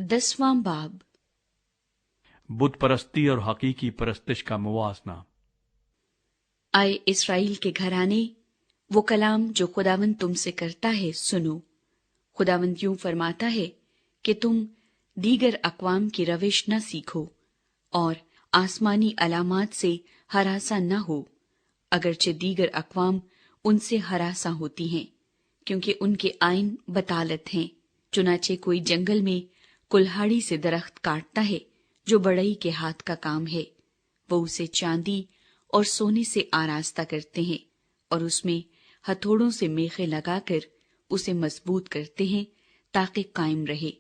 10वां बाब। बुत परस्ती और हकीकी परस्तिश का मुवाजना। आए इसराइल के घराने, वो कलाम जो खुदावंद तुमसे करता है सुनो। खुदावंद यूं फरमाता है कि तुम दीगर अक़वाम की रविश न सीखो और आसमानी अलामात से हरासा न हो, अगरचे दीगर अक़वाम उनसे हरासा होती हैं, क्योंकि उनके आइन बतालत हैं। चुनाचे कोई जंगल में कुल्हाड़ी से दरख्त काटता है जो बढ़ई के हाथ का काम है, वो उसे चांदी और सोने से आरास्ता करते हैं और उसमें हथौड़ों से मेखे लगाकर उसे मजबूत करते हैं ताकि कायम रहे।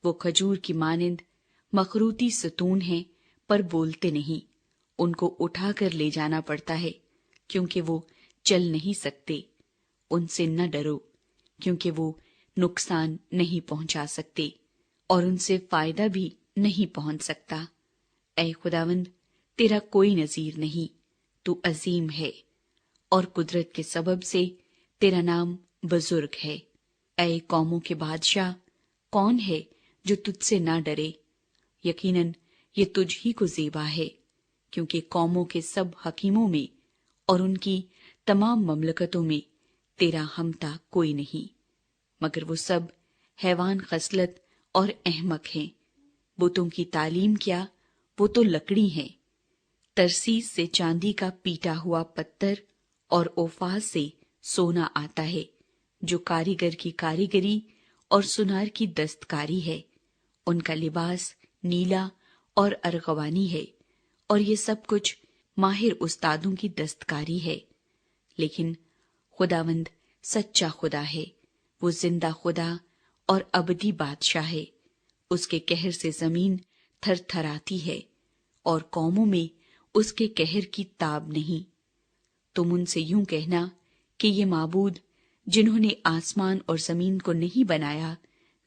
वो खजूर की मानिंद मखरूती सतून हैं पर बोलते नहीं, उनको उठाकर ले जाना पड़ता है क्योंकि वो चल नहीं सकते। उनसे न डरो क्योंकि वो नुकसान नहीं पहुंचा सकते और उनसे फायदा भी नहीं पहुंच सकता। ऐ खुदावंद, तेरा कोई नजीर नहीं, तू अजीम है और कुदरत के सबब से तेरा नाम बुजुर्ग है। ऐ कौमों के बादशाह, कौन है जो तुझसे ना डरे? यकीनन ये तुझ ही को ज़ेबा है, क्योंकि कौमों के सब हकीमों में और उनकी तमाम ममलकतों में तेरा हमता कोई नहीं, मगर वो सब हैवान खसलत और अहमक हैं। बुतों की तालीम क्या, वो तो लकड़ी हैं। तरसीस से चांदी का पीटा हुआ पत्थर और ओफाज से सोना आता है, जो कारीगर की कारीगरी और सुनार की दस्तकारी है। उनका लिबास नीला और अरगवानी है और ये सब कुछ माहिर उस्तादों की दस्तकारी है। लेकिन खुदावंद सच्चा खुदा है, वो जिंदा खुदा और अबदी बादशाह है। उसके कहर से जमीन थरथराती है और कौमों में उसके कहर की ताब नहीं। तुम उनसे यूं कहना कि ये माबूद जिन्होंने आसमान और जमीन को नहीं बनाया,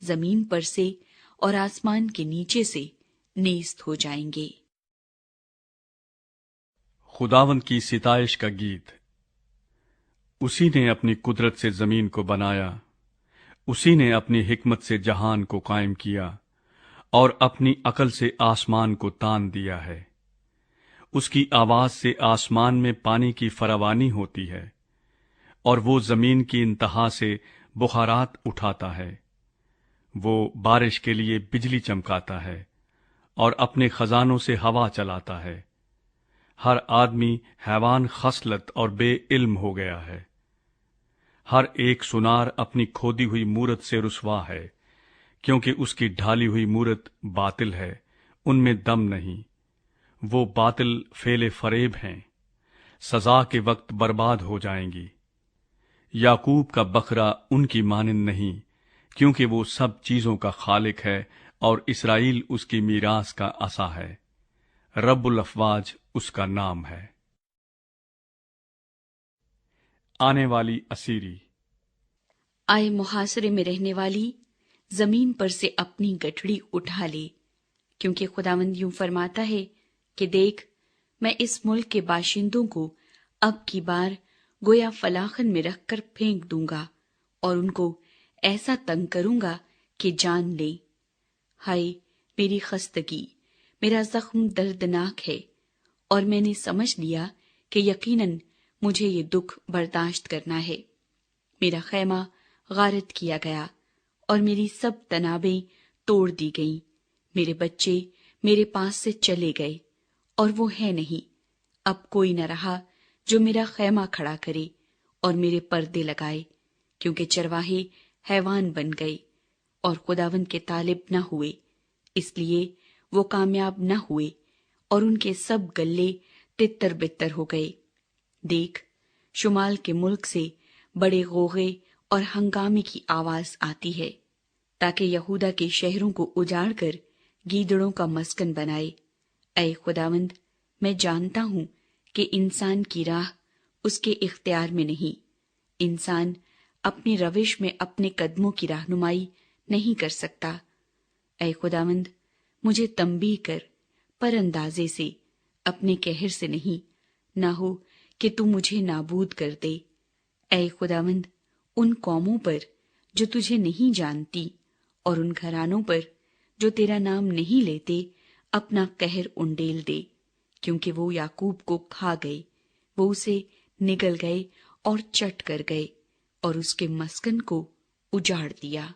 जमीन पर से और आसमान के नीचे से नेस्त हो जाएंगे। खुदावंद की सिताइश का गीत। उसी ने अपनी कुदरत से जमीन को बनाया, उसी ने अपनी हिकमत से जहान को कायम किया और अपनी अकल से आसमान को तान दिया है। उसकी आवाज से आसमान में पानी की फरावानी होती है और वो जमीन की इंतहा से बुखारात उठाता है। वो बारिश के लिए बिजली चमकाता है और अपने खजानों से हवा चलाता है। हर आदमी हैवान खसलत और बेइल्म हो गया है। हर एक सुनार अपनी खोदी हुई मूरत से रुसवा है, क्योंकि उसकी ढाली हुई मूरत बातिल है, उनमें दम नहीं। वो बातिल फेले फरेब हैं, सजा के वक्त बर्बाद हो जाएंगी। याकूब का बकरा उनकी मानिंद नहीं, क्योंकि वो सब चीजों का खालिक है और इसराइल उसकी मीरास का असा है। रब्बुल अफवाज उसका नाम है। आने वाली असीरी। आए मुहासरे में रहने वाली, जमीन पर से अपनी गठड़ी उठा ले, क्योंकि खुदावंद यूं फरमाता है कि देख, मैं इस मुल्क के बाशिंदों को अब की बार गोया फलाखन में रखकर फेंक दूंगा और उनको ऐसा तंग करूंगा कि जान ले। हाय मेरी खस्तगी, मेरा जख्म दर्दनाक है और मैंने समझ लिया कि यकीनन मुझे ये दुख बर्दाश्त करना है। मेरा खैमा गारत किया गया और मेरी सब तनाबें तोड़ दी गईं। मेरे बच्चे मेरे पास से चले गए और वो है नहीं। अब कोई न रहा जो मेरा खैमा खड़ा करे और मेरे पर्दे लगाए, क्योंकि चरवाहे हैवान बन गए और खुदावंद के तालिब न हुए, इसलिए वो कामयाब न हुए और उनके सब गल्ले तितर बितर हो गए। देख, शुमाल के मुल्क से बड़े गोगे और हंगामे की आवाज आती है, ताकि यहूदा के शहरों को उजाड़ कर गीदड़ों का मस्कन बनाए। ऐ खुदावंद, मैं जानता हूं कि इंसान की राह उसके इख्तियार में नहीं। इंसान अपनी रविश में अपने कदमों की रहनुमाई नहीं कर सकता। ऐ खुदावंद, मुझे तंबीह कर, पर अंदाजे से, अपने कहर से नहीं, ना हो कि तू मुझे नाबूद कर दे। ऐ खुदावंद, उन कौमों पर जो तुझे नहीं जानती और उन घरानों पर جو تیرا نام نہیں لیتے اپنا قہر انڈیل دے، کیونکہ وہ یعقوب کو کھا گئے، وہ اسے نگل گئے اور چٹ کر گئے اور اس کے مسکن کو اجاڑ دیا۔